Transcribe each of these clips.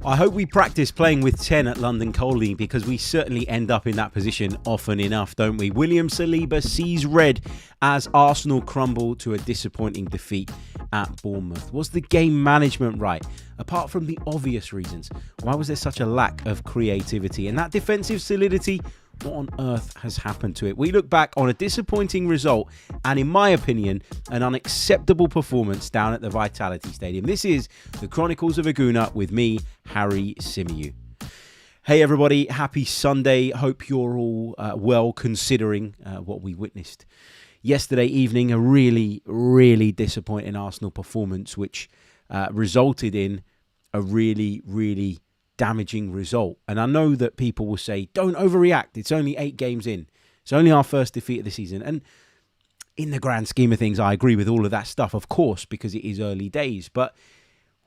I hope we practice playing with 10 at London Colney, because we certainly end up in that position often enough, don't we? William Saliba sees red as Arsenal crumble to a disappointing defeat at Bournemouth. Was the game management right? Apart from the obvious reasons, why was there such a lack of creativity? And that defensive solidity, what on earth has happened to it? We look back on a disappointing result and, in my opinion, an unacceptable performance down at the Vitality Stadium. This is the Chronicles of a Gooner with me, Harry Symeou. Hey everybody, happy Sunday. Hope you're all well, considering what we witnessed yesterday evening. A really, really disappointing Arsenal performance, which resulted in a really, really damaging result. And I know that people will say, don't overreact. It's only 8 games in. It's only our first defeat of the season. And in the grand scheme of things, I agree with all of that stuff, of course, because it is early days. But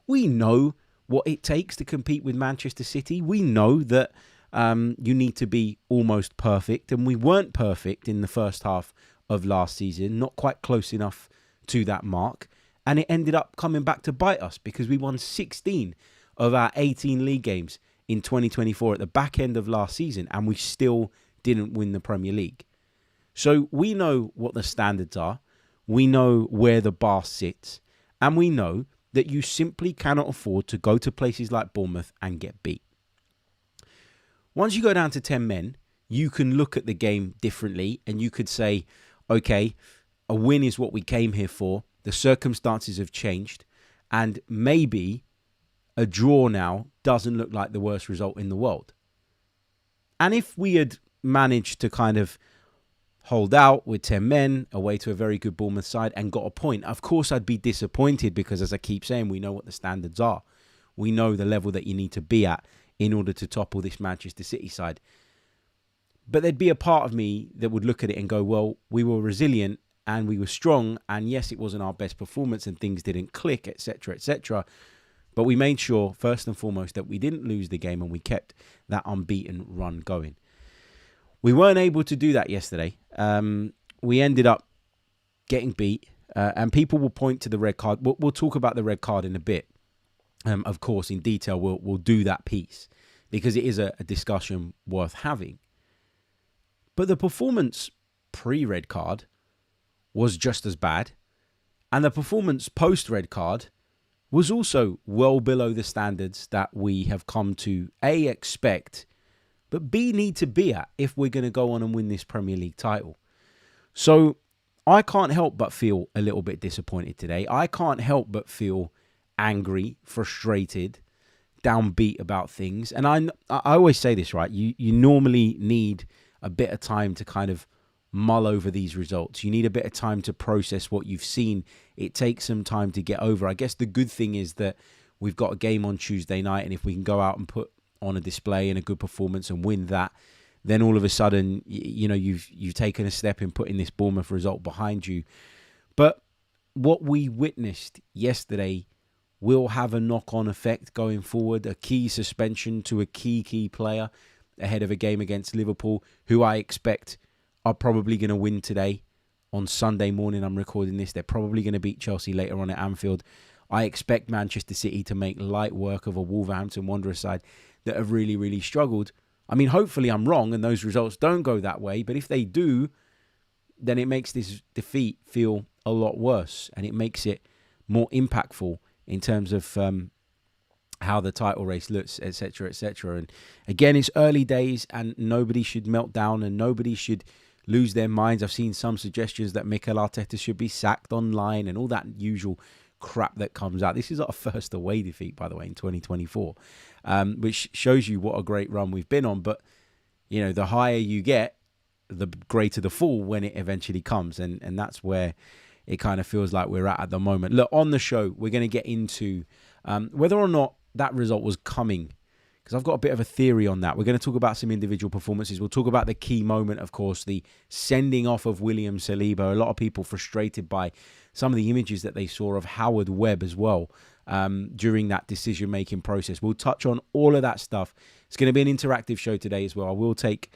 we know what it takes to compete with Manchester City. We know that you need to be almost perfect. And we weren't perfect in the first half of last season, not quite close enough to that mark. And it ended up coming back to bite us, because we won 16 of our 18 league games in 2024 at the back end of last season, and we still didn't win the Premier League. So we know what the standards are, we know where the bar sits, and we know that you simply cannot afford to go to places like Bournemouth and get beat. Once you go down to 10 men, you can look at the game differently, and you could say, okay, a win is what we came here for, the circumstances have changed, and maybe a draw now doesn't look like the worst result in the world. And if we had managed to kind of hold out with 10 men away to a very good Bournemouth side and got a point, of course I'd be disappointed, because, as I keep saying, we know what the standards are. We know the level that you need to be at in order to topple this Manchester City side. But there'd be a part of me that would look at it and go, well, we were resilient and we were strong, and yes, it wasn't our best performance and things didn't click, etc., etc., but we made sure, first and foremost, that we didn't lose the game and we kept that unbeaten run going. We weren't able to do that yesterday. We ended up getting beat, and people will point to the red card. We'll talk about the red card in a bit. Of course, in detail, we'll do that piece, because it is a discussion worth having. But the performance pre-red card was just as bad, and the performance post-red card was also well below the standards that we have come to A, expect, but B, need to be at if we're going to go on and win this Premier League title. So I can't help but feel a little bit disappointed today. I can't help but feel angry, frustrated, downbeat about things. And I always say this, right? You normally need a bit of time to kind of mull over these results. You need a bit of time to process what you've seen. It takes some time to get over. I guess the good thing is that we've got a game on Tuesday night, and if we can go out and put on a display and a good performance and win that, then all of a sudden, you know, you've taken a step in putting this Bournemouth result behind you. But what we witnessed yesterday will have a knock-on effect going forward. A key suspension to a key player ahead of a game against Liverpool, who I expect are probably going to win today. On Sunday morning, I'm recording this. They're probably going to beat Chelsea later on at Anfield. I expect Manchester City to make light work of a Wolverhampton Wanderers side that have really, really struggled. I mean, hopefully I'm wrong and those results don't go that way. But if they do, then it makes this defeat feel a lot worse. And it makes it more impactful in terms of how the title race looks, etc., etc. And again, it's early days and nobody should melt down and nobody should lose their minds. I've seen some suggestions that Mikel Arteta should be sacked online and all that usual crap that comes out. This is our first away defeat, by the way, in 2024, which shows you what a great run we've been on. But, you know, the higher you get, the greater the fall when it eventually comes. And that's where it kind of feels like we're at the moment. Look, on the show, we're going to get into whether or not that result was coming, because I've got a bit of a theory on that. We're going to talk about some individual performances. We'll talk about the key moment, of course, the sending off of William Saliba. A lot of people frustrated by some of the images that they saw of Howard Webb as well, during that decision-making process. We'll touch on all of that stuff. It's going to be an interactive show today as well. I will take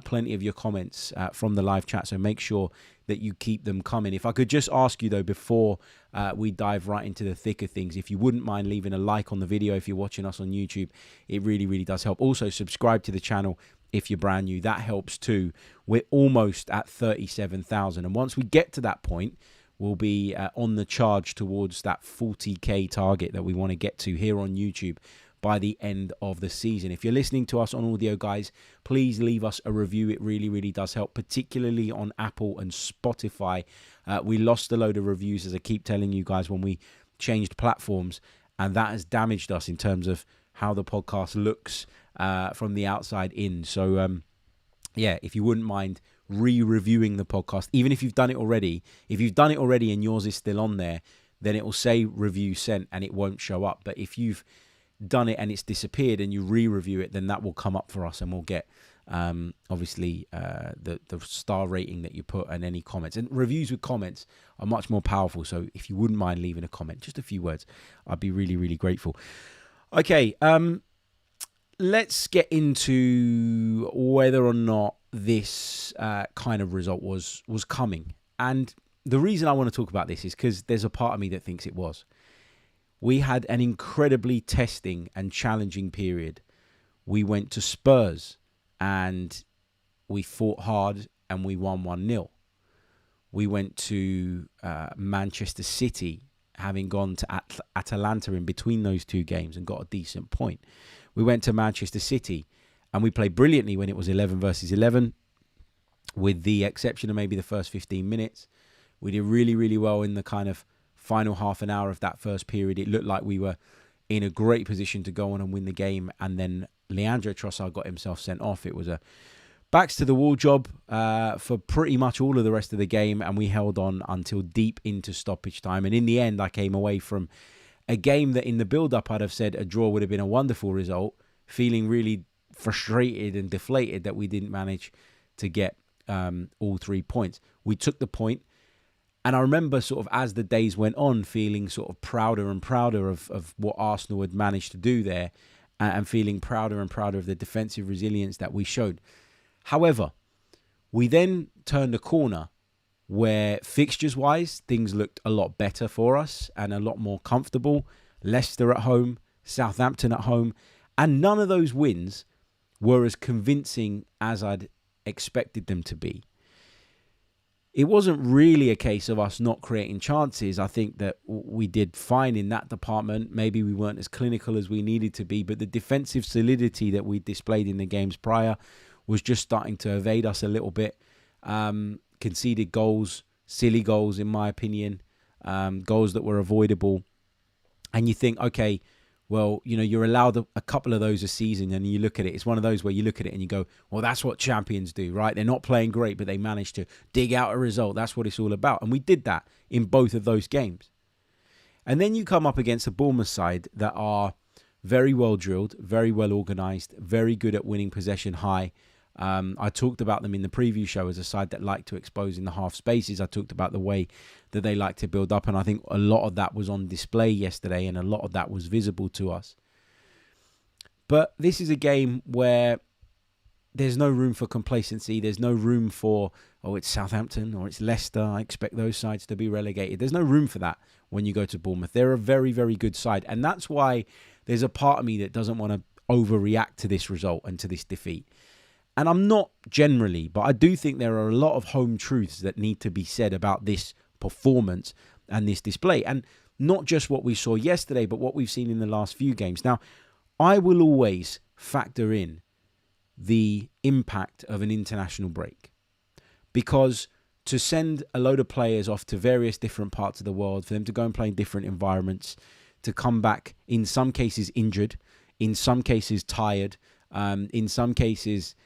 plenty of your comments from the live chat, so make sure that you keep them coming. If I could just ask you, though, before we dive right into the thick of things, if you wouldn't mind leaving a like on the video if you're watching us on YouTube, it really, really does help. Also, subscribe to the channel if you're brand new. That helps too. We're almost at 37,000. And once we get to that point, we'll be on the charge towards that 40k target that we want to get to here on YouTube by the end of the season. If you're listening to us on audio, guys, please leave us a review. It really, really does help, particularly on Apple and Spotify. We lost a load of reviews, as I keep telling you guys, when we changed platforms, and that has damaged us in terms of how the podcast looks from the outside in. So, yeah, if you wouldn't mind re-reviewing the podcast, even if you've done it already. If you've done it already and yours is still on there, then it will say review sent and it won't show up. But if you've done it and it's disappeared and you re-review it, then that will come up for us and we'll get obviously the star rating that you put and any comments. And reviews with comments are much more powerful. So if you wouldn't mind leaving a comment, just a few words, I'd be really, really grateful. Okay, let's get into whether or not this kind of result was coming. And the reason I want to talk about this is because there's a part of me that thinks it was. We had an incredibly testing and challenging period. We went to Spurs and we fought hard and we won 1-0. We went to Manchester City, having gone to Atalanta in between those two games and got a decent point. We went to Manchester City and we played brilliantly when it was 11 versus 11, with the exception of maybe the first 15 minutes. We did really, really well in the kind of final half an hour of that first period. It looked like we were in a great position to go on and win the game. And then Leandro Trossard got himself sent off. It was a backs to the wall job for pretty much all of the rest of the game. And we held on until deep into stoppage time. And in the end, I came away from a game that in the build-up, I'd have said a draw would have been a wonderful result, feeling really frustrated and deflated that we didn't manage to get all 3 points. We took the point. And I remember sort of as the days went on, feeling sort of prouder and prouder of what Arsenal had managed to do there, and feeling prouder and prouder of the defensive resilience that we showed. However, we then turned a corner where fixtures-wise, things looked a lot better for us and a lot more comfortable. Leicester at home, Southampton at home, and none of those wins were as convincing as I'd expected them to be. It wasn't really a case of us not creating chances. I think that we did fine in that department. Maybe we weren't as clinical as we needed to be, but the defensive solidity that we displayed in the games prior was just starting to evade us a little bit. Conceded goals, silly goals in my opinion, goals that were avoidable. And you think, okay, well, you know, you're allowed a couple of those a season, and you look at it. It's one of those where you look at it and you go, well, that's what champions do, right? They're not playing great, but they managed to dig out a result. That's what it's all about. And we did that in both of those games. And then you come up against a Bournemouth side that are very well drilled, very well organised, very good at winning possession high. I talked about them in the preview show as a side that like to expose in the half spaces. I talked about the way that they like to build up, and I think a lot of that was on display yesterday, and a lot of that was visible to us. But this is a game where there's no room for complacency. There's no room for, oh, it's Southampton or it's Leicester. I expect those sides to be relegated. There's no room for that when you go to Bournemouth. They're a very, very good side, and that's why there's a part of me that doesn't want to overreact to this result and to this defeat. And I'm not generally, but I do think there are a lot of home truths that need to be said about this performance and this display. And not just what we saw yesterday, but what we've seen in the last few games. Now, I will always factor in the impact of an international break. Because to send a load of players off to various different parts of the world, for them to go and play in different environments, to come back in some cases injured, in some cases tired, in some cases,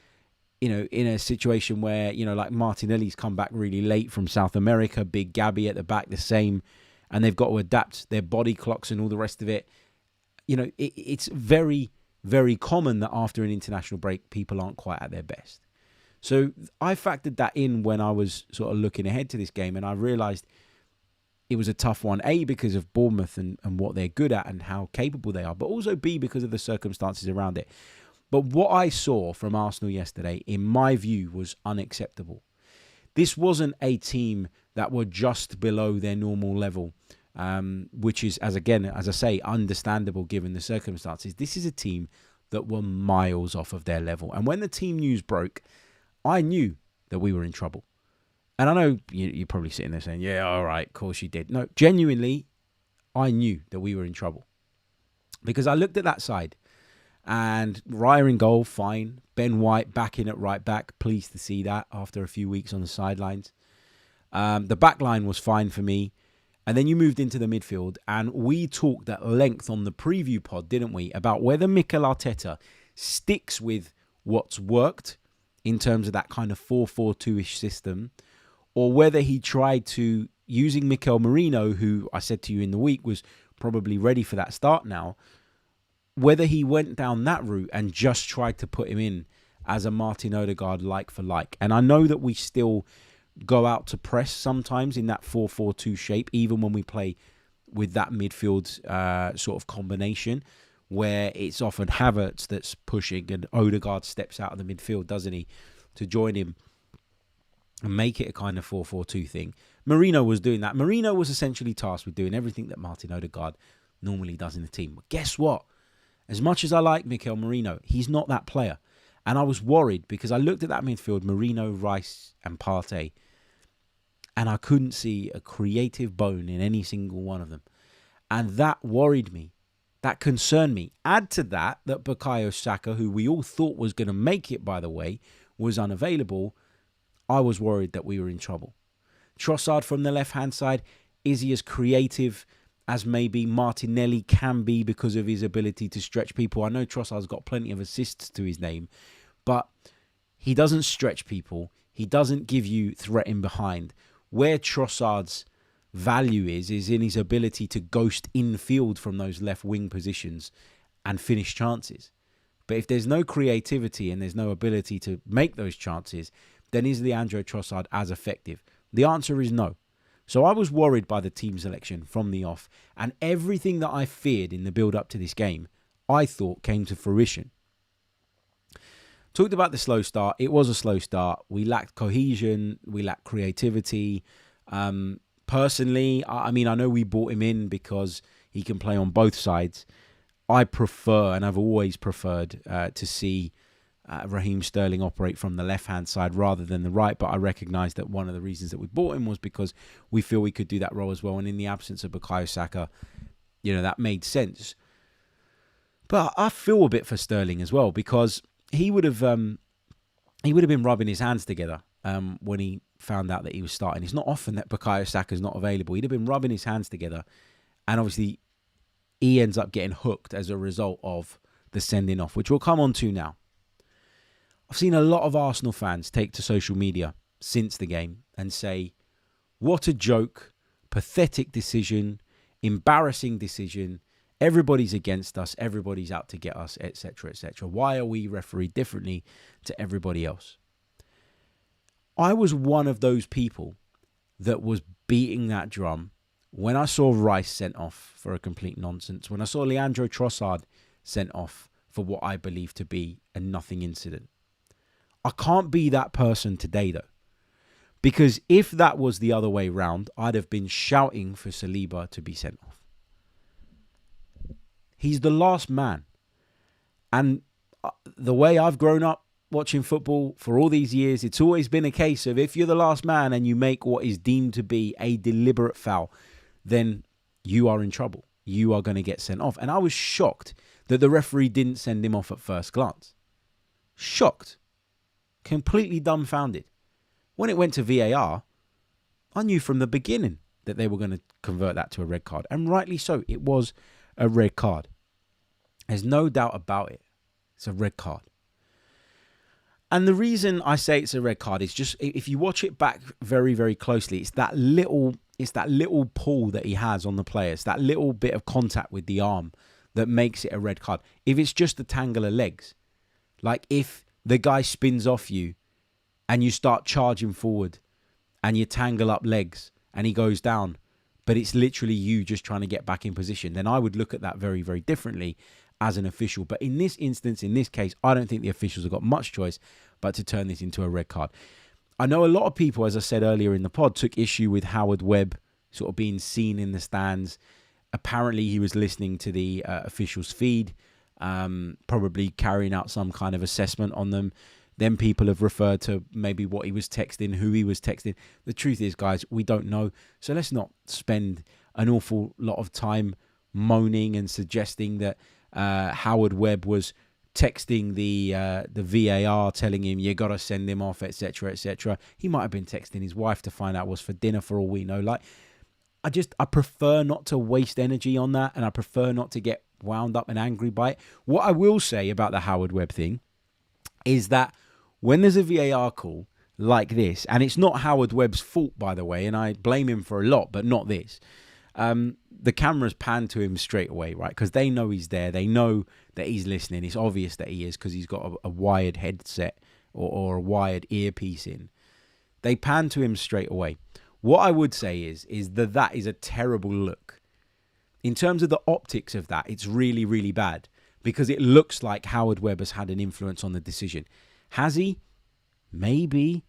you know, in a situation where, you know, like Martinelli's come back really late from South America, Big Gabby at the back the same, and they've got to adapt their body clocks and all the rest of it. You know, it's very, very common that after an international break, people aren't quite at their best. So I factored that in when I was sort of looking ahead to this game, and I realised it was a tough one, A, because of Bournemouth and what they're good at and how capable they are, but also B, because of the circumstances around it. But what I saw from Arsenal yesterday, in my view, was unacceptable. This wasn't a team that were just below their normal level, which is, as I say, understandable given the circumstances. This is a team that were miles off of their level. And when the team news broke, I knew that we were in trouble. And I know you're probably sitting there saying, yeah, all right, of course you did. No, genuinely, I knew that we were in trouble. Because I looked at that side. And Raya in goal, fine. Ben White back in at right back. Pleased to see that after a few weeks on the sidelines. The back line was fine for me. And then you moved into the midfield. And we talked at length on the preview pod, didn't we? About whether Mikel Arteta sticks with what's worked in terms of that kind of 4-4-2-ish system. Or whether he tried to, using Mikel Merino, who I said to you in the week was probably ready for that start now, whether he went down that route and just tried to put him in as a Martin Odegaard like for like. And I know that we still go out to press sometimes in that 4-4-2 shape, even when we play with that midfield sort of combination, where it's often Havertz that's pushing and Odegaard steps out of the midfield, doesn't he, to join him and make it a kind of 4-4-2 thing. Merino was doing that. Merino was essentially tasked with doing everything that Martin Odegaard normally does in the team. But guess what? As much as I like Mikel Merino, he's not that player. And I was worried because I looked at that midfield, Merino, Rice and Partey, and I couldn't see a creative bone in any single one of them. And that worried me. That concerned me. Add to that Bukayo Saka, who we all thought was going to make it, by the way, was unavailable. I was worried that we were in trouble. Trossard from the left-hand side, is he as creative as maybe Martinelli can be because of his ability to stretch people? I know Trossard's got plenty of assists to his name, but he doesn't stretch people. He doesn't give you threat in behind. Where Trossard's value is in his ability to ghost infield from those left wing positions and finish chances. But if there's no creativity and there's no ability to make those chances, then is Leandro Trossard as effective? The answer is no. So I was worried by the team selection from the off, and everything that I feared in the build-up to this game, I thought came to fruition. Talked about the slow start. It was a slow start. We lacked cohesion. We lacked creativity. Personally, I mean, I know we brought him in because he can play on both sides. I prefer, and I've always preferred, to see Raheem Sterling operate from the left-hand side rather than the right, but I recognise that one of the reasons that we bought him was because we feel we could do that role as well, and in the absence of Bukayo Saka, that made sense. But I feel a bit for Sterling as well, because he would have been rubbing his hands together when he found out that he was starting. It's not often that Bukayo Saka's not available. He'd have been rubbing his hands together, and obviously he ends up getting hooked as a result of the sending off, which we'll come on to now. I've seen a lot of Arsenal fans take to social media since the game and say, what a joke, pathetic decision, embarrassing decision, everybody's against us, everybody's out to get us, etc., etc. Why are we refereed differently to everybody else? I was one of those people that was beating that drum when I saw Rice sent off for a complete nonsense, when I saw Leandro Trossard sent off for what I believe to be a nothing incident. I can't be that person today, though, because if that was the other way round, I'd have been shouting for Saliba to be sent off. He's the last man. And the way I've grown up watching football for all these years, it's always been a case of if you're the last man and you make what is deemed to be a deliberate foul, then you are in trouble. You are going to get sent off. And I was shocked that the referee didn't send him off at first glance. Shocked. Completely dumbfounded. When it went to VAR, I knew from the beginning that they were going to convert that to a red card. And rightly so. It was a red card. There's no doubt about it. It's a red card. And the reason I say it's a red card is just, if you watch it back very, very closely, it's that little pull that he has on the player. It's that little bit of contact with the arm that makes it a red card. If it's just a tangle of legs, like if the guy spins off you and you start charging forward and you tangle up legs and he goes down, but it's literally you just trying to get back in position, then I would look at that very, very differently as an official. But in this instance, in this case, I don't think the officials have got much choice but to turn this into a red card. I know a lot of people, as I said earlier in the pod, took issue with Howard Webb sort of being seen in the stands. Apparently, he was listening to the officials' feed, probably carrying out some kind of assessment on them. Then people have referred to maybe what he was texting, who he was texting. The truth is, guys, we don't know. So let's not spend an awful lot of time moaning and suggesting that Howard Webb was texting the VAR, telling him you got to send him off, etc., etc. He might have been texting his wife to find out what's for dinner for all we know. Like, I prefer not to waste energy on that, and I prefer not to get wound up and angry by it. What I will say about the Howard Webb thing is that when there's a VAR call like this, and it's not Howard Webb's fault, by the way, and I blame him for a lot, but not this, the cameras pan to him straight away, right? Because they know he's there. They know that he's listening. It's obvious that he is because he's got a wired headset or a wired earpiece in. They pan to him straight away. What I would say is that is a terrible look. In terms of the optics of that, it's really, really bad because it looks like Howard Webb has had an influence on the decision. Has he? Maybe.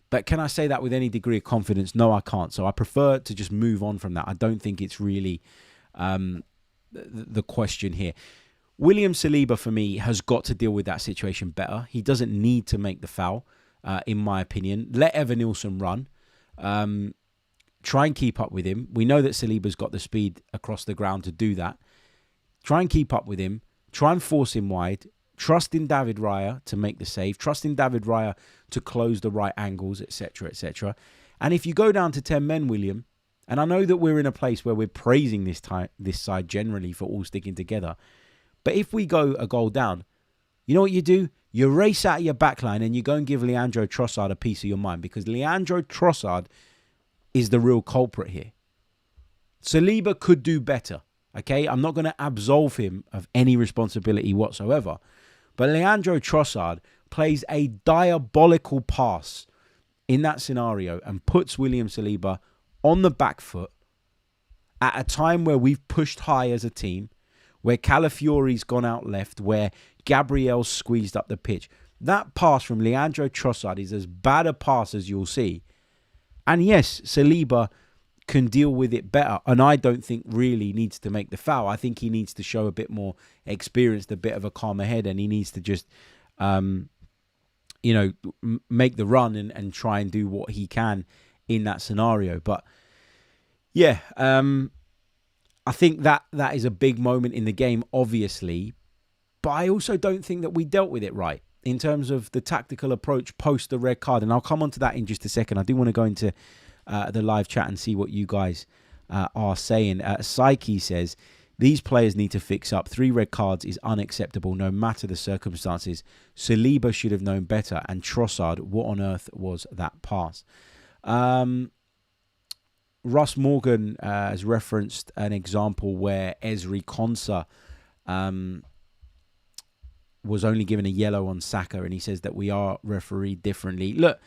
But can I say that with any degree of confidence? No, I can't. So I prefer to just move on from that. I don't think it's really the question here. William Saliba, for me, has got to deal with that situation better. He doesn't need to make the foul, in my opinion. Let Evanilson run. Try and keep up with him. We know that Saliba's got the speed across the ground to do that. Try and keep up with him. Try and force him wide. Trust in David Raya to make the save. Trust in David Raya to close the right angles, etc., etc. And if you go down to 10 men, William, and I know that we're in a place where we're praising this side generally for all sticking together, but if we go a goal down, you know what you do? You race out of your backline and you go and give Leandro Trossard a piece of your mind, because Leandro Trossard is the real culprit here. Saliba could do better, okay? I'm not going to absolve him of any responsibility whatsoever. But Leandro Trossard plays a diabolical pass in that scenario and puts William Saliba on the back foot at a time where we've pushed high as a team, where Calafiori's gone out left, where Gabriel's squeezed up the pitch. That pass from Leandro Trossard is as bad a pass as you'll see. And yes, Saliba can deal with it better, and I don't think really needs to make the foul. I think he needs to show a bit more experience, a bit of a calmer head, and he needs to just, make the run and try and do what he can in that scenario. But yeah, I think that is a big moment in the game, obviously, but I also don't think that we dealt with it right in terms of the tactical approach post the red card, and I'll come on to that in just a second. I do want to go into the live chat and see what you guys are saying. Psyche says, these players need to fix up. 3 red cards is unacceptable no matter the circumstances. Saliba should have known better. And Trossard, what on earth was that pass? Russ Morgan has referenced an example where Ezri Konsa was only given a yellow on Saka, and he says that we are refereed differently. Look,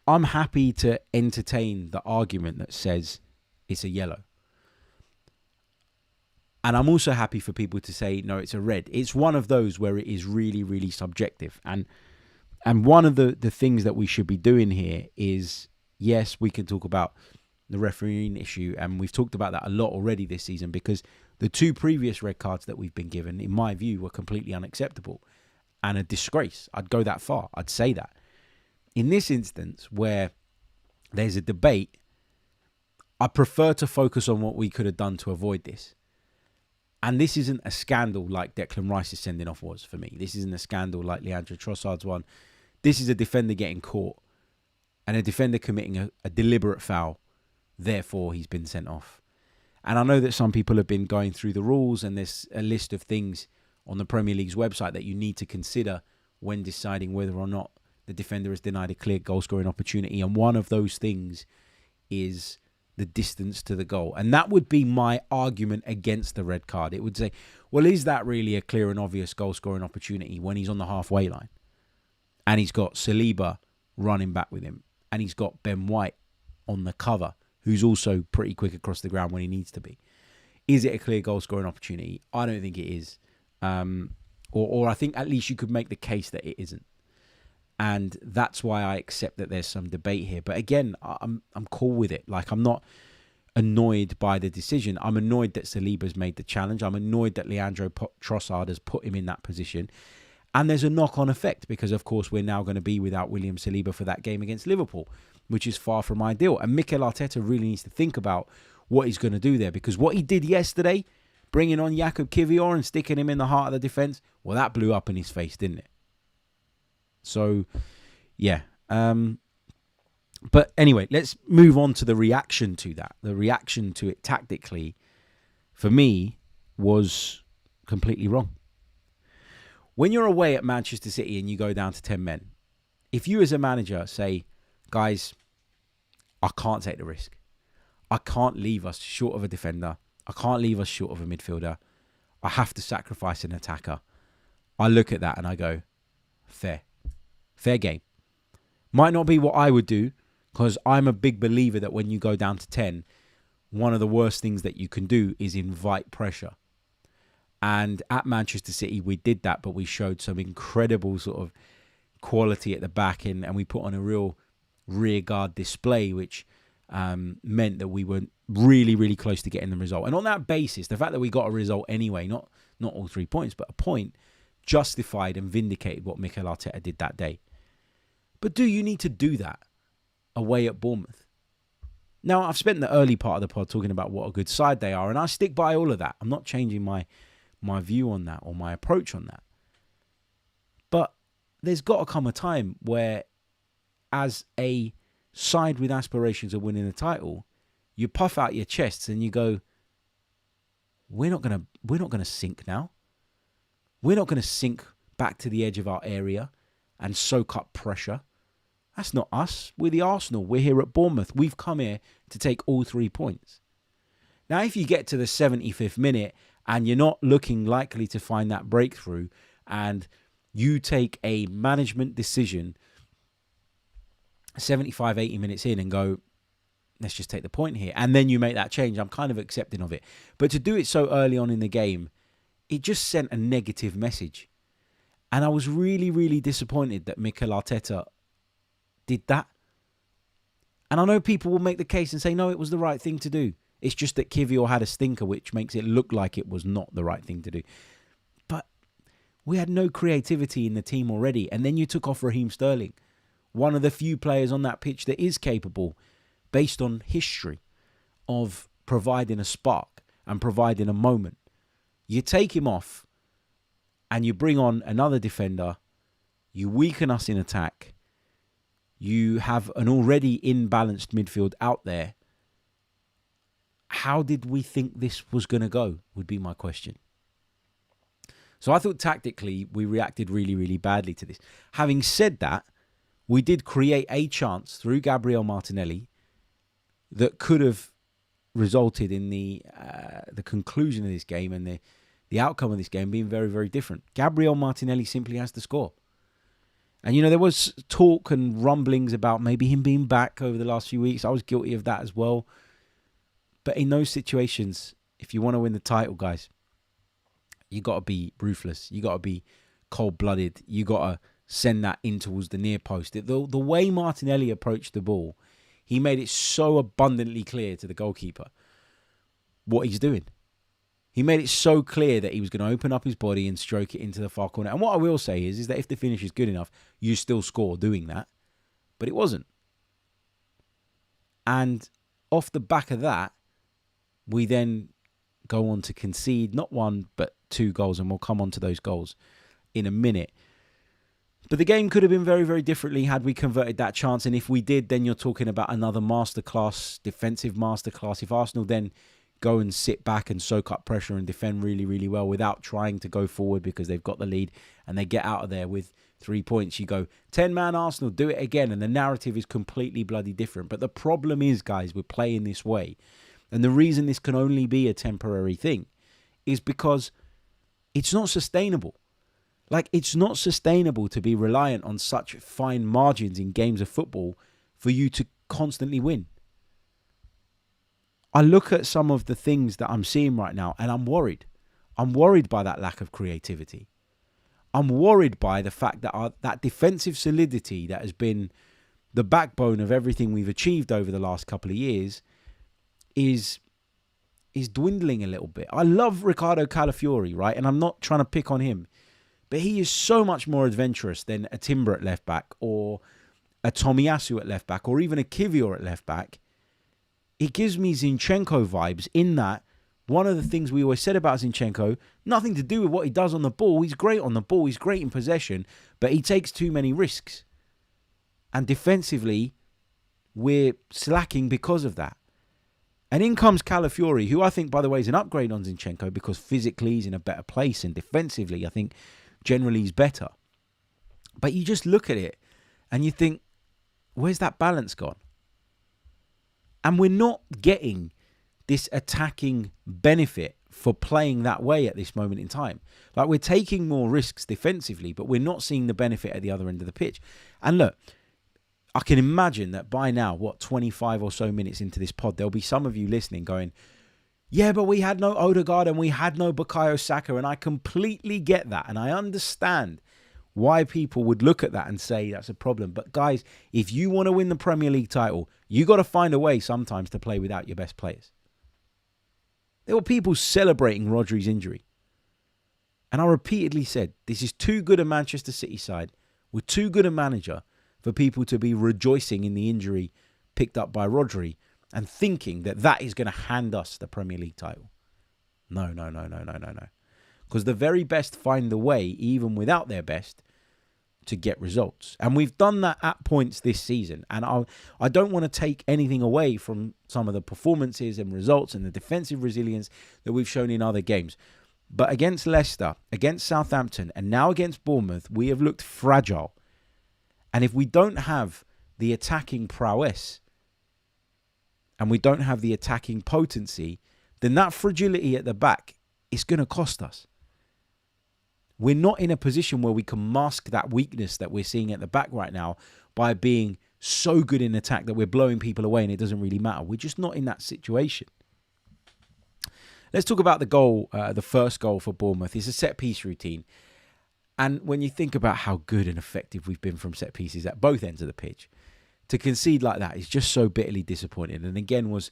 I'm happy to entertain the argument that says it's a yellow. And I'm also happy for people to say, no, it's a red. It's one of those where it is really, really subjective. And one of the things that we should be doing here is, yes, we can talk about the refereeing issue. And we've talked about that a lot already this season, because the 2 previous red cards that we've been given, in my view, were completely unacceptable and a disgrace. I'd go that far. I'd say that. In this instance, where there's a debate, I prefer to focus on what we could have done to avoid this. And this isn't a scandal like Declan Rice's sending off was for me. This isn't a scandal like Leandro Trossard's one. This is a defender getting caught and a defender committing a deliberate foul. Therefore, he's been sent off. And I know that some people have been going through the rules, and there's a list of things on the Premier League's website that you need to consider when deciding whether or not the defender has denied a clear goal-scoring opportunity. And one of those things is the distance to the goal. And that would be my argument against the red card. It would say, well, is that really a clear and obvious goal-scoring opportunity when he's on the halfway line? And he's got Saliba running back with him. And he's got Ben White on the cover, who's also pretty quick across the ground when he needs to be. Is it a clear goal scoring opportunity? I don't think it is. Or I think at least you could make the case that it isn't. And that's why I accept that there's some debate here. But again, I'm cool with it. Like, I'm not annoyed by the decision. I'm annoyed that Saliba's made the challenge. I'm annoyed that Leandro Trossard has put him in that position. And there's a knock-on effect because, of course, we're now going to be without William Saliba for that game against Liverpool, which is far from ideal. And Mikel Arteta really needs to think about what he's going to do there, because what he did yesterday, bringing on Jakub Kiwior and sticking him in the heart of the defence, well, that blew up in his face, didn't it? So, yeah. But anyway, let's move on to the reaction to that. The reaction to it tactically, for me, was completely wrong. When you're away at Manchester City and you go down to 10 men, if you as a manager say, guys, I can't take the risk. I can't leave us short of a defender. I can't leave us short of a midfielder. I have to sacrifice an attacker. I look at that and I go, fair. Fair game. Might not be what I would do, because I'm a big believer that when you go down to 10, one of the worst things that you can do is invite pressure. And at Manchester City, we did that, but we showed some incredible sort of quality at the back, and we put on a real rear guard display, which meant that we were really, really close to getting the result. And on that basis, the fact that we got a result anyway, not all 3 points, but a point, justified and vindicated what Mikel Arteta did that day. But do you need to do that away at Bournemouth? Now, I've spent the early part of the pod talking about what a good side they are, and I stick by all of that. I'm not changing my view on that or my approach on that. But there's got to come a time where, as a side with aspirations of winning a title, you puff out your chests and you go, we're not gonna sink now. We're not going to sink back to the edge of our area and soak up pressure. That's not us. We're the Arsenal. We're here at Bournemouth. We've come here to take all 3 points. Now, if you get to the 75th minute and you're not looking likely to find that breakthrough, and you take a management decision 75, 80 minutes in and go, let's just take the point here, and then you make that change, I'm kind of accepting of it. But to do it so early on in the game, it just sent a negative message. And I was really, really disappointed that Mikel Arteta did that. And I know people will make the case and say, no, it was the right thing to do. It's just that Kiwior had a stinker, which makes it look like it was not the right thing to do. But we had no creativity in the team already. And then you took off Raheem Sterling, one of the few players on that pitch that is capable, based on history, of providing a spark and providing a moment. You take him off and you bring on another defender. You weaken us in attack. You have an already imbalanced midfield out there. How did we think this was going to go, would be my question. So I thought tactically we reacted really, really badly to this. Having said that, we did create a chance through Gabriel Martinelli that could have resulted in the conclusion of this game and the outcome of this game being very, very different. Gabriel Martinelli simply has to score. And, you know, there was talk and rumblings about maybe him being back over the last few weeks. I was guilty of that as well. But in those situations, if you want to win the title, guys, you got to be ruthless. You got to be cold-blooded. You got to send that in towards the near post. The way Martinelli approached the ball, he made it so abundantly clear to the goalkeeper what he's doing. He made it so clear that he was going to open up his body and stroke it into the far corner. And what I will say is that if the finish is good enough, you still score doing that. But it wasn't. And off the back of that, we then go on to concede not 1 but 2 goals. And we'll come on to those goals in a minute. But the game could have been very, very differently had we converted that chance. And if we did, then you're talking about another masterclass, defensive masterclass. If Arsenal then go and sit back and soak up pressure and defend really, really well without trying to go forward because they've got the lead and they get out of there with 3 points, you go, 10-man Arsenal, do it again. And the narrative is completely bloody different. But the problem is, guys, we're playing this way. And the reason this can only be a temporary thing is because it's not sustainable. Like, it's not sustainable to be reliant on such fine margins in games of football for you to constantly win. I look at some of the things that I'm seeing right now and I'm worried. I'm worried by that lack of creativity. I'm worried by the fact that that defensive solidity that has been the backbone of everything we've achieved over the last couple of years is dwindling a little bit. I love Riccardo Calafiori, right? And I'm not trying to pick on him, but he is so much more adventurous than a Timber at left back or a Tomiyasu at left back or even a Kivior at left back. It gives me Zinchenko vibes in that one of the things we always said about Zinchenko, nothing to do with what he does on the ball. He's great on the ball. He's great in possession, but he takes too many risks. And defensively, we're slacking because of that. And in comes Calafiori, who I think, by the way, is an upgrade on Zinchenko because physically he's in a better place and defensively, I think, generally he's better. But you just look at it and you think, where's that balance gone? And we're not getting this attacking benefit for playing that way at this moment in time. Like, we're taking more risks defensively, but we're not seeing the benefit at the other end of the pitch. And look, I can imagine that by now, 25 or so minutes into this pod, there'll be some of you listening going, yeah, but we had no Odegaard and we had no Bukayo Saka. And I completely get that. And I understand why people would look at that and say that's a problem. But guys, if you want to win the Premier League title, you got to find a way sometimes to play without your best players. There were people celebrating Rodri's injury. And I repeatedly said, this is too good a Manchester City side with too good a manager for people to be rejoicing in the injury picked up by Rodri and thinking that that is going to hand us the Premier League title. No. Because the very best find the way, even without their best, to get results. And we've done that at points this season. And I don't want to take anything away from some of the performances and results and the defensive resilience that we've shown in other games. But against Leicester, against Southampton, and now against Bournemouth, we have looked fragile. And if we don't have the attacking prowess and we don't have the attacking potency, then that fragility at the back is going to cost us. We're not in a position where we can mask that weakness that we're seeing at the back right now by being so good in attack that we're blowing people away and it doesn't really matter. We're just not in that situation. Let's talk about the goal, the first goal for Bournemouth. It's a set-piece routine. And when you think about how good and effective we've been from set pieces at both ends of the pitch, to concede like that is just so bitterly disappointing. And again, was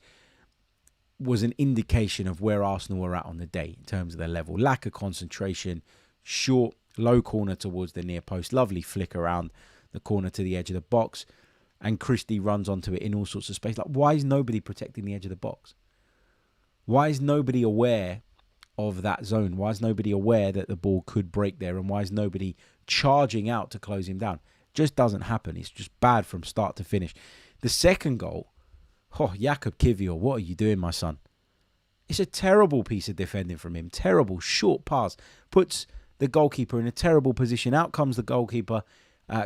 an indication of where Arsenal were at on the day in terms of their level. Lack of concentration, short, low corner towards the near post, lovely flick around the corner to the edge of the box, and Christie runs onto it in all sorts of space. Like, why is nobody protecting the edge of the box? Why is nobody aware of that zone? Why is nobody aware that the ball could break there? And why is nobody charging out to close him down? Just doesn't happen. It's just bad from start to finish. The second goal, Jakub Kivior, what are you doing, my son? It's a terrible piece of defending from him. Terrible, short pass. Puts the goalkeeper in a terrible position. Out comes the goalkeeper,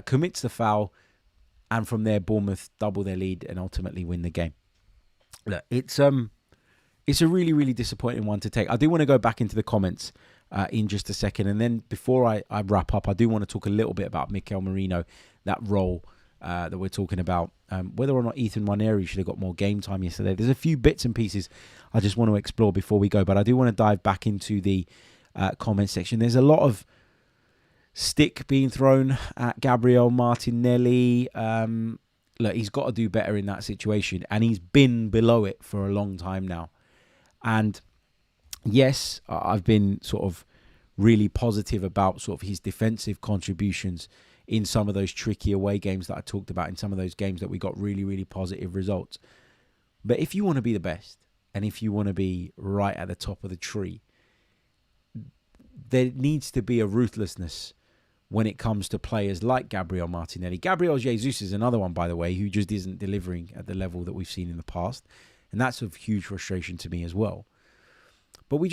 commits the foul, and from there, Bournemouth double their lead and ultimately win the game. Look, it's a really, really disappointing one to take. I do want to go back into the comments in just a second. And then before I wrap up, I do want to talk a little bit about Mikel Merino, that role that we're talking about. Whether or not Ethan Nwaneri should have got more game time yesterday. There's a few bits and pieces I just want to explore before we go. But I do want to dive back into the comment section. There's a lot of stick being thrown at Gabriel Martinelli. Look, he's got to do better in that situation. And he's been below it for a long time now. And yes, I've been sort of really positive about sort of his defensive contributions in some of those tricky away games that I talked about, in some of those games that we got really, really positive results. But if you want to be the best, and if you want to be right at the top of the tree, there needs to be a ruthlessness when it comes to players like Gabriel Martinelli. Gabriel Jesus is another one, by the way, who just isn't delivering at the level that we've seen in the past. And that's of huge frustration to me as well. But we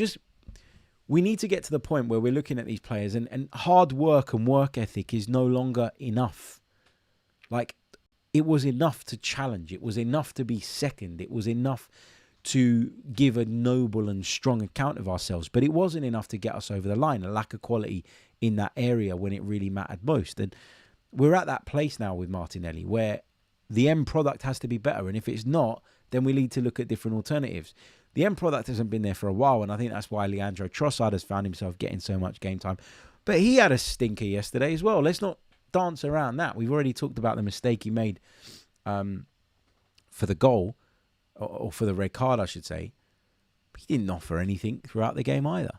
need to get to the point where we're looking at these players and hard work and work ethic is no longer enough. Like, it was enough to challenge. It was enough to be second. It was enough to give a noble and strong account of ourselves. But it wasn't enough to get us over the line. A lack of quality in that area when it really mattered most. And we're at that place now with Martinelli where the end product has to be better. And if it's not, then we need to look at different alternatives. The end product hasn't been there for a while, and I think that's why Leandro Trossard has found himself getting so much game time. But he had a stinker yesterday as well. Let's not dance around that. We've already talked about the mistake he made for the goal, or for the red card, I should say. He didn't offer anything throughout the game either.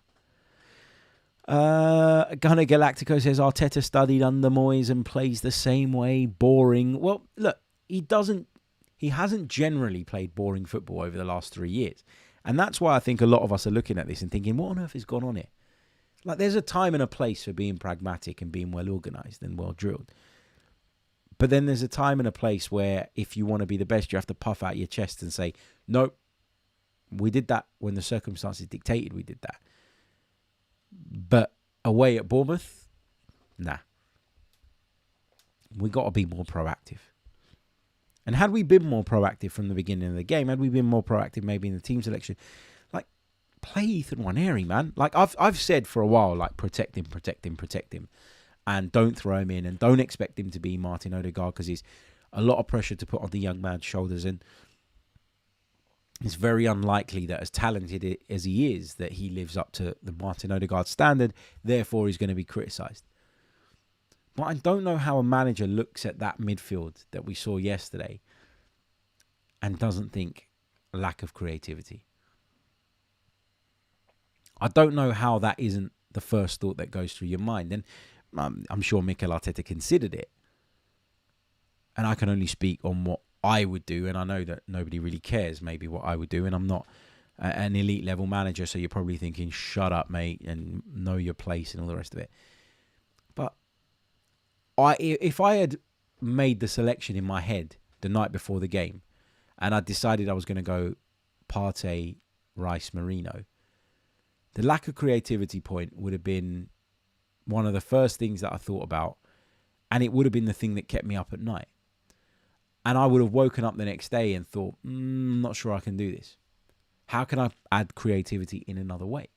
Gunnar Galactico says Arteta studied under Moyes and plays the same way. Boring. Well, look, he hasn't generally played boring football over the last 3 years. And that's why I think a lot of us are looking at this and thinking, what on earth has gone on here? Like, there's a time and a place for being pragmatic and being well organised and well drilled. But then there's a time and a place where if you want to be the best, you have to puff out your chest and say, no, we did that when the circumstances dictated we did that. But away at Bournemouth, nah. We got to be more proactive. And had we been more proactive from the beginning of the game, had we been more proactive maybe in the team selection, like, play Ethan Nwaneri, man. Like, I've said for a while, like, protect him. And don't throw him in. And don't expect him to be Martin Odegaard, because he's a lot of pressure to put on the young man's shoulders. And it's very unlikely that, as talented as he is, that he lives up to the Martin Odegaard standard. Therefore, he's going to be criticised. But I don't know how a manager looks at that midfield that we saw yesterday and doesn't think lack of creativity. I don't know how that isn't the first thought that goes through your mind. And I'm sure Mikel Arteta considered it. And I can only speak on what I would do. And I know that nobody really cares maybe what I would do. And I'm not an elite level manager. So you're probably thinking, shut up, mate, and know your place and all the rest of it. But if I had made the selection in my head the night before the game and I decided I was going to go Partey, Rice, Merino, the lack of creativity point would have been one of the first things that I thought about, and it would have been the thing that kept me up at night. And I would have woken up the next day and thought, I'm not sure I can do this. How can I add creativity in another way?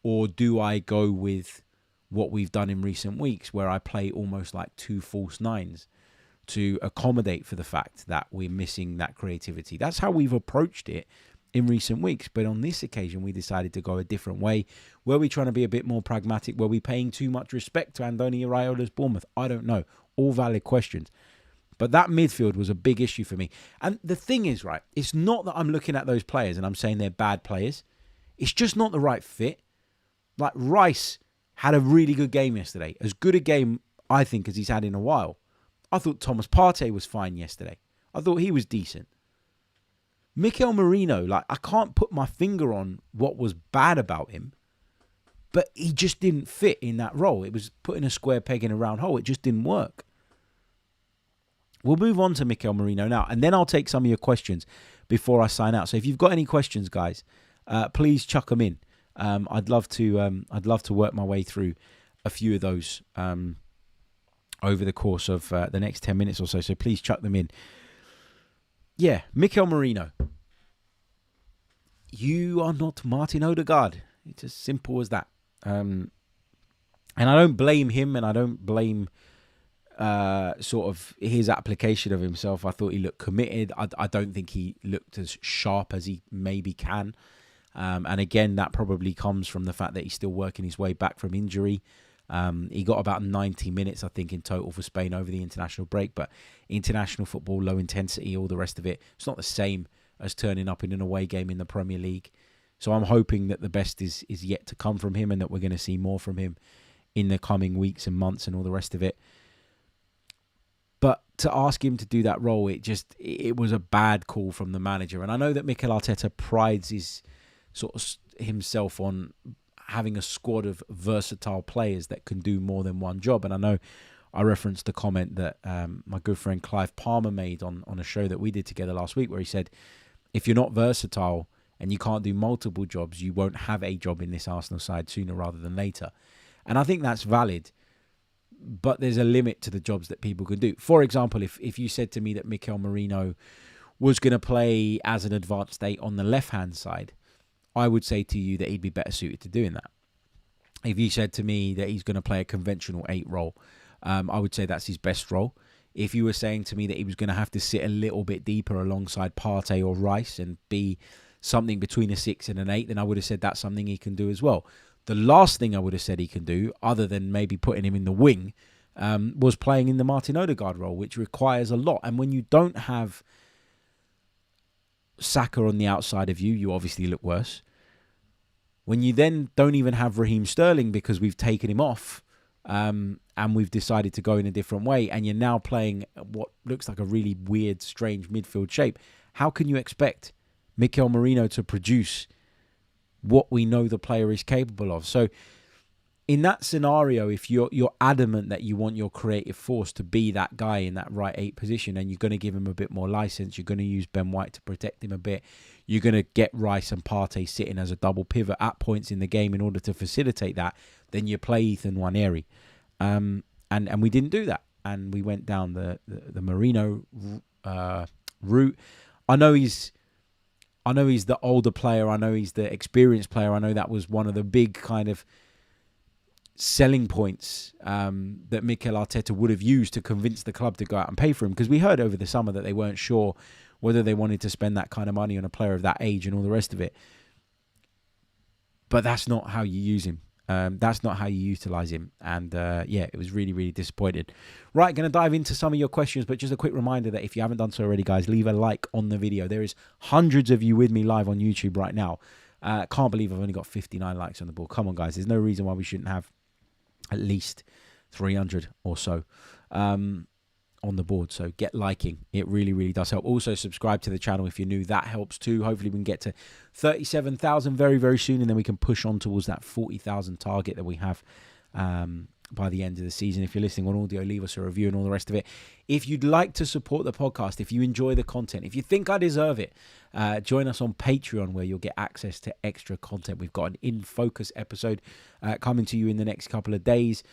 Or do I go with what we've done in recent weeks, where I play almost like two false nines to accommodate for the fact that we're missing that creativity? That's how we've approached it in recent weeks. But on this occasion, we decided to go a different way. Were we trying to be a bit more pragmatic? Were we paying too much respect to Andoni Iraiola's Bournemouth? I don't know. All valid questions. But that midfield was a big issue for me. And the thing is, right, it's not that I'm looking at those players and I'm saying they're bad players. It's just not the right fit. Like, Rice had a really good game yesterday. As good a game, I think, as he's had in a while. I thought Thomas Partey was fine yesterday. I thought he was decent. Mikel Merino, like, I can't put my finger on what was bad about him, but he just didn't fit in that role. It was putting a square peg in a round hole. It just didn't work. We'll move on to Mikel Merino now, and then I'll take some of your questions before I sign out. So if you've got any questions, guys, please chuck them in. I'd love to work my way through a few of those over the course of the next 10 minutes or so. So please chuck them in. Yeah, Mikel Merino. You are not Martin Odegaard. It's as simple as that. And I don't blame him, and I don't blame sort of his application of himself. I thought he looked committed. I don't think he looked as sharp as he maybe can. And again, that probably comes from the fact that he's still working his way back from injury. He got about 90 minutes, I think, in total for Spain over the international break. But international football, low intensity, all the rest of it, it's not the same as turning up in an away game in the Premier League. So I'm hoping that the best is yet to come from him, and that we're going to see more from him in the coming weeks and months and all the rest of it. But to ask him to do that role, it was a bad call from the manager. And I know that Mikel Arteta prides himself on having a squad of versatile players that can do more than one job. And I know I referenced the comment that my good friend Clive Palmer made on a show that we did together last week, where he said, if you're not versatile and you can't do multiple jobs, you won't have a job in this Arsenal side sooner rather than later. And I think that's valid. But there's a limit to the jobs that people can do. For example, if you said to me that Mikel Merino was going to play as an advanced eight on the left-hand side, I would say to you that he'd be better suited to doing that. If you said to me that he's going to play a conventional 8 role, I would say that's his best role. If you were saying to me that he was going to have to sit a little bit deeper alongside Partey or Rice and be something between a 6 and an 8, then I would have said that's something he can do as well. The last thing I would have said he can do, other than maybe putting him in the wing, was playing in the Martin Odegaard role, which requires a lot. And when you don't have Saka on the outside of you, you obviously look worse. When you then don't even have Raheem Sterling because we've taken him off, and we've decided to go in a different way, and you're now playing what looks like a really weird, strange midfield shape, how can you expect Mikel Merino to produce what we know the player is capable of? So in that scenario, if you're adamant that you want your creative force to be that guy in that right 8 position, and you're going to give him a bit more license, you're going to use Ben White to protect him a bit, you're going to get Rice and Partey sitting as a double pivot at points in the game in order to facilitate that, then you play Ethan Nwaneri. And we didn't do that. And we went down the Merino route. I know he's the older player. I know he's the experienced player. I know that was one of the big kind of selling points that Mikel Arteta would have used to convince the club to go out and pay for him. Because we heard over the summer that they weren't sure whether they wanted to spend that kind of money on a player of that age and all the rest of it. But that's not how you use him. That's not how you utilise him. And it was really, really disappointed. Right, going to dive into some of your questions, but just a quick reminder that if you haven't done so already, guys, leave a like on the video. There is hundreds of you with me live on YouTube right now. Can't believe I've only got 59 likes on the ball. Come on, guys. There's no reason why we shouldn't have at least 300 or so on the board. So get liking. It really, really does help. Also, subscribe to the channel if you're new. That helps too. Hopefully, we can get to 37,000 very, very soon, and then we can push on towards that 40,000 target that we have by the end of the season. If you're listening on audio, leave us a review and all the rest of it. If you'd like to support the podcast, if you enjoy the content, if you think I deserve it, join us on Patreon, where you'll get access to extra content. We've got an In Focus episode coming to you in the next couple of days.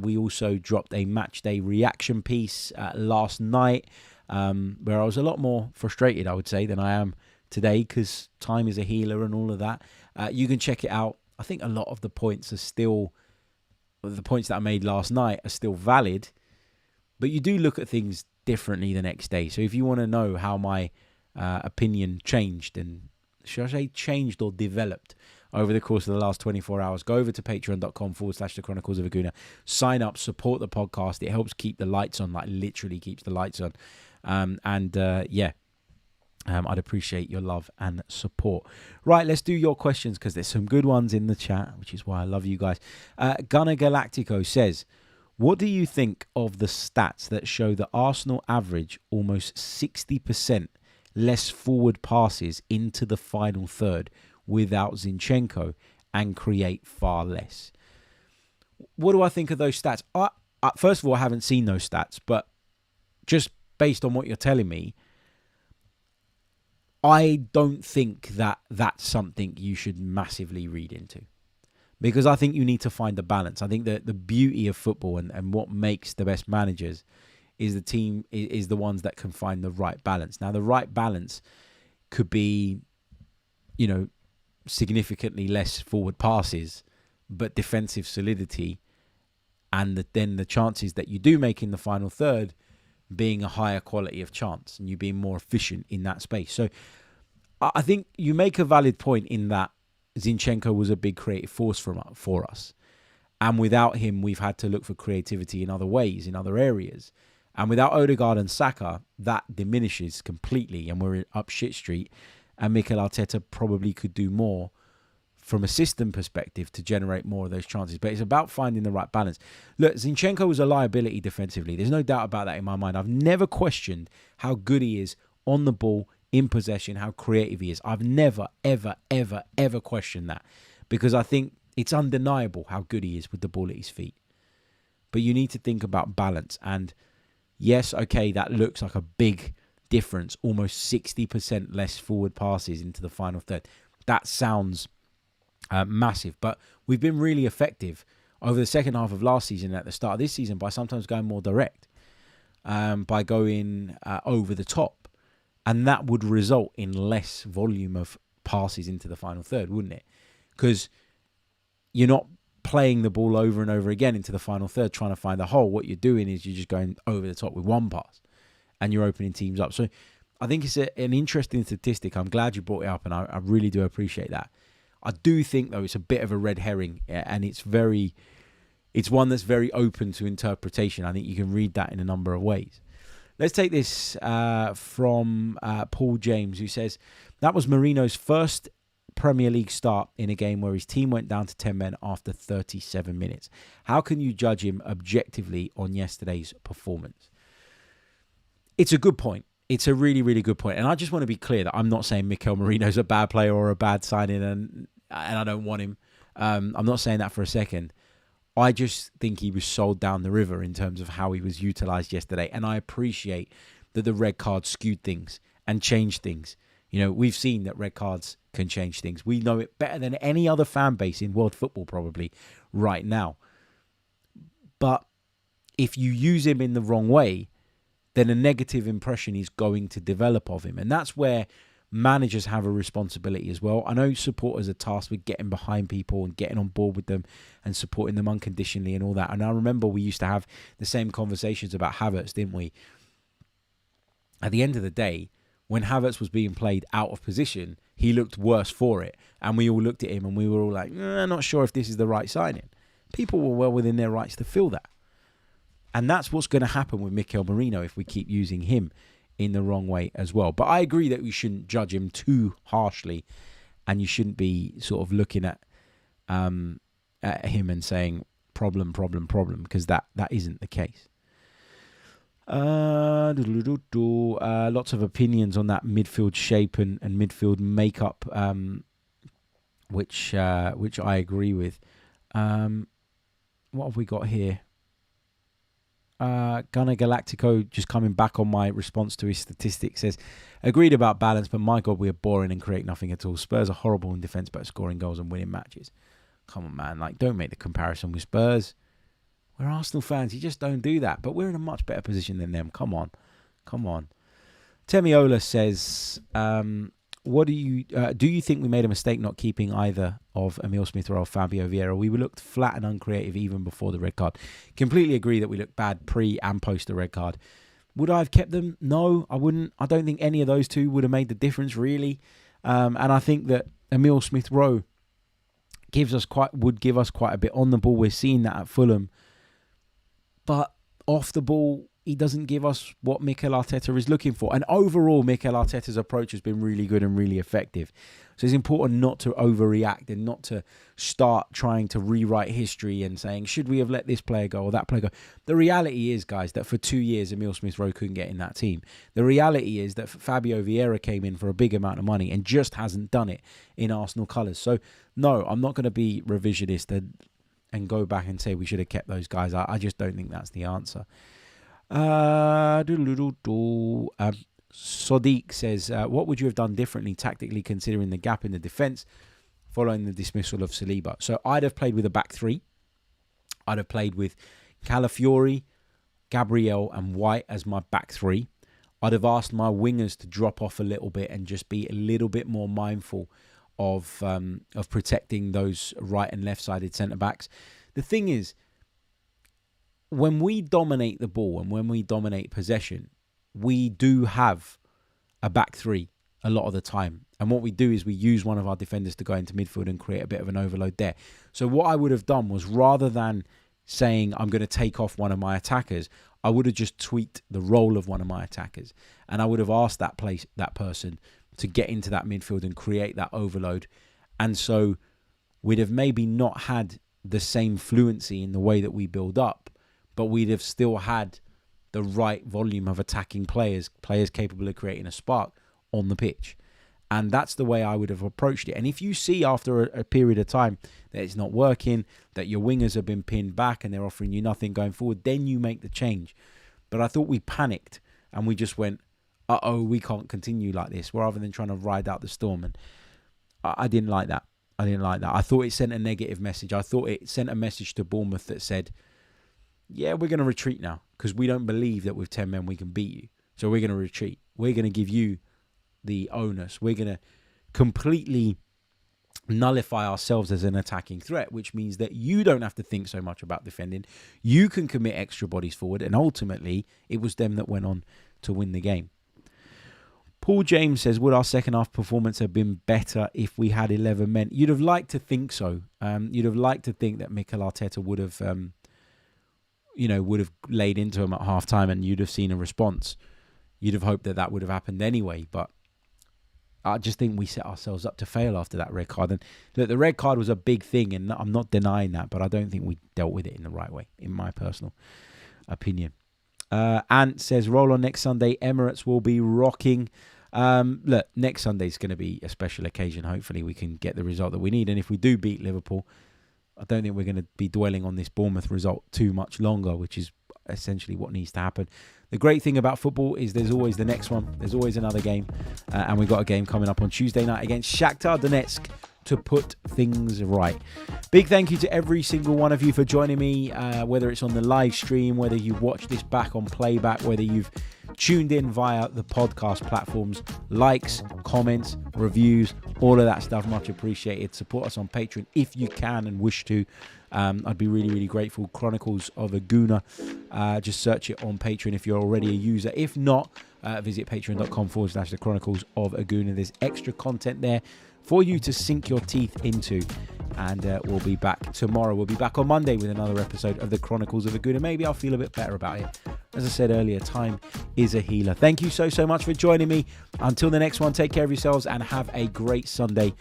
We also dropped a match day reaction piece last night, where I was a lot more frustrated, I would say, than I am today, because time is a healer and all of that. You can check it out. I think a lot of the points are still, the points that I made last night are still valid, but you do look at things differently the next day. So if you want to know how my opinion changed, and should I say changed or developed over the course of the last 24 hours, go over to patreon.com/The Chronicles of a Gooner, sign up, support the podcast. It helps keep the lights on, like literally keeps the lights on. I'd appreciate your love and support. Right, let's do your questions, because there's some good ones in the chat, which is why I love you guys. Gunnar Galactico says, what do you think of the stats that show that Arsenal average almost 60% less forward passes into the final third without Zinchenko and create far less? What do I think of those stats? First of all, I haven't seen those stats, but just based on what you're telling me, I don't think that that's something you should massively read into, because I think you need to find the balance. I think that the beauty of football and what makes the best managers is the team is the ones that can find the right balance. Now, the right balance could be, significantly less forward passes, but defensive solidity, and then the chances that you do make in the final third being a higher quality of chance and you being more efficient in that space. So I think you make a valid point in that Zinchenko was a big creative force for us. And without him, we've had to look for creativity in other ways, in other areas. And without Odegaard and Saka, that diminishes completely, and we're up shit street. And Mikel Arteta probably could do more from a system perspective to generate more of those chances. But it's about finding the right balance. Look, Zinchenko was a liability defensively. There's no doubt about that in my mind. I've never questioned how good he is on the ball, in possession, how creative he is. I've never, ever, ever, ever questioned that, because I think it's undeniable how good he is with the ball at his feet. But you need to think about balance. And yes, okay, that looks like a big difference. Almost 60% less forward passes into the final third. That sounds massive, but we've been really effective over the second half of last season, at the start of this season, by sometimes going more direct, by going over the top, and that would result in less volume of passes into the final third, wouldn't it? Because you're not playing the ball over and over again into the final third, trying to find a hole. What you're doing is you're just going over the top with one pass and you're opening teams up. So I think it's an interesting statistic. I'm glad you brought it up, and I really do appreciate that. I do think, though, it's a bit of a red herring, and it's one that's very open to interpretation. I think you can read that in a number of ways. Let's take this from Paul James, who says, that was Merino's first Premier League start in a game where his team went down to 10 men after 37 minutes. How can you judge him objectively on yesterday's performance? It's a good point. It's a really, really good point. And I just want to be clear that I'm not saying Mikel Merino's a bad player or a bad signing and I don't want him. I'm not saying that for a second. I just think he was sold down the river in terms of how he was utilised yesterday. And I appreciate that the red card skewed things and changed things. You know, we've seen that red cards can change things. We know it better than any other fan base in world football probably right now. But if you use him in the wrong way, then a negative impression is going to develop of him. And that's where managers have a responsibility as well. I know supporters are tasked with getting behind people and getting on board with them and supporting them unconditionally and all that. And I remember we used to have the same conversations about Havertz, didn't we? At the end of the day, when Havertz was being played out of position, he looked worse for it. And we all looked at him and we were all like, not sure if this is the right signing. People were well within their rights to feel that. And that's what's going to happen with Mikel Merino if we keep using him in the wrong way as well. But I agree that we shouldn't judge him too harshly, and you shouldn't be sort of looking at him and saying problem, because that isn't the case. Lots of opinions on that midfield shape and midfield makeup, which I agree with. What have we got here? Gunnar Galactico, just coming back on my response to his statistics, says, agreed about balance, but my God, we are boring and create nothing at all. Spurs are horrible in defence, but scoring goals and winning matches. Come on, man. Don't make the comparison with Spurs. We're Arsenal fans. You just don't do that. But we're in a much better position than them. Come on. Temiola says, what do you think we made a mistake not keeping either of Emile Smith-Rowe or Fabio Vieira? We looked flat and uncreative even before the red card. Completely agree that we looked bad pre and post the red card. Would I have kept them? No, I wouldn't. I don't think any of those two would have made the difference really. And I think that Emile Smith-Rowe would give us quite a bit on the ball. We're seeing that at Fulham. But off the ball, he doesn't give us what Mikel Arteta is looking for. And overall, Mikel Arteta's approach has been really good and really effective. So it's important not to overreact and not to start trying to rewrite history and saying, should we have let this player go or that player go? The reality is, guys, that for 2 years, Emile Smith-Rowe couldn't get in that team. The reality is that Fabio Vieira came in for a big amount of money and just hasn't done it in Arsenal colours. So, no, I'm not going to be revisionist and go back and say we should have kept those guys. I just don't think that's the answer. Sadiq says, what would you have done differently tactically considering the gap in the defence following the dismissal of Saliba? So I'd have played with a back three. I'd have played with Calafiori, Gabriel and White as my back three. I'd have asked my wingers to drop off a little bit and just be a little bit more mindful of protecting those right and left-sided centre-backs. The thing is, when we dominate the ball and when we dominate possession, we do have a back three a lot of the time. And what we do is we use one of our defenders to go into midfield and create a bit of an overload there. So what I would have done was, rather than saying I'm going to take off one of my attackers, I would have just tweaked the role of one of my attackers. And I would have asked that person to get into that midfield and create that overload. And so we'd have maybe not had the same fluency in the way that we build up, but we'd have still had the right volume of attacking players capable of creating a spark on the pitch. And that's the way I would have approached it. And if you see after a period of time that it's not working, that your wingers have been pinned back and they're offering you nothing going forward, then you make the change. But I thought we panicked and we just went, we can't continue like this, rather than trying to ride out the storm. And I didn't like that. I thought it sent a negative message. I thought it sent a message to Bournemouth that said, yeah, we're going to retreat now because we don't believe that with 10 men we can beat you. So we're going to retreat. We're going to give you the onus. We're going to completely nullify ourselves as an attacking threat, which means that you don't have to think so much about defending. You can commit extra bodies forward, and ultimately it was them that went on to win the game. Paul James says, would our second half performance have been better if we had 11 men? You'd have liked to think so. You'd have liked to think that Mikel Arteta would have laid into him at half time, and you'd have seen a response. You'd have hoped that would have happened anyway, but I just think we set ourselves up to fail after that red card. And look, the red card was a big thing, and I'm not denying that, but I don't think we dealt with it in the right way, in my personal opinion. Ant says, roll on next Sunday. Emirates will be rocking. Look, next Sunday's going to be a special occasion. Hopefully we can get the result that we need. And if we do beat Liverpool, I don't think we're going to be dwelling on this Bournemouth result too much longer, which is essentially what needs to happen. The great thing about football is there's always the next one. There's always another game. And we've got a game coming up on Tuesday night against Shakhtar Donetsk to put things right. Big thank you to every single one of you for joining me, whether it's on the live stream, whether you watch this back on playback, whether you've tuned in via the podcast platforms. Likes, comments, reviews, all of that stuff, much appreciated. Support us on Patreon if you can and wish to. I'd be really, really grateful. Chronicles of a Gooner. Just search it on Patreon if you're already a user. If not, visit patreon.com/the Chronicles of a Gooner. There's extra content there for you to sink your teeth into. And we'll be back tomorrow. We'll be back on Monday with another episode of the Chronicles of a Gooner. Maybe I'll feel a bit better about it. As I said earlier, time is a healer. Thank you so much for joining me. Until the next one, take care of yourselves and have a great Sunday.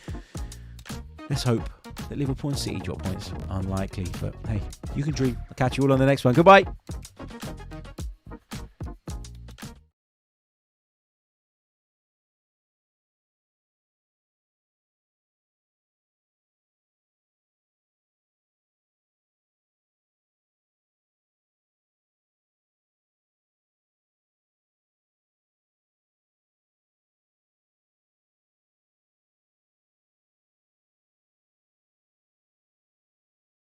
Let's hope that Liverpool and City drop points. Unlikely, but hey, you can dream. I'll catch you all on the next one. Goodbye.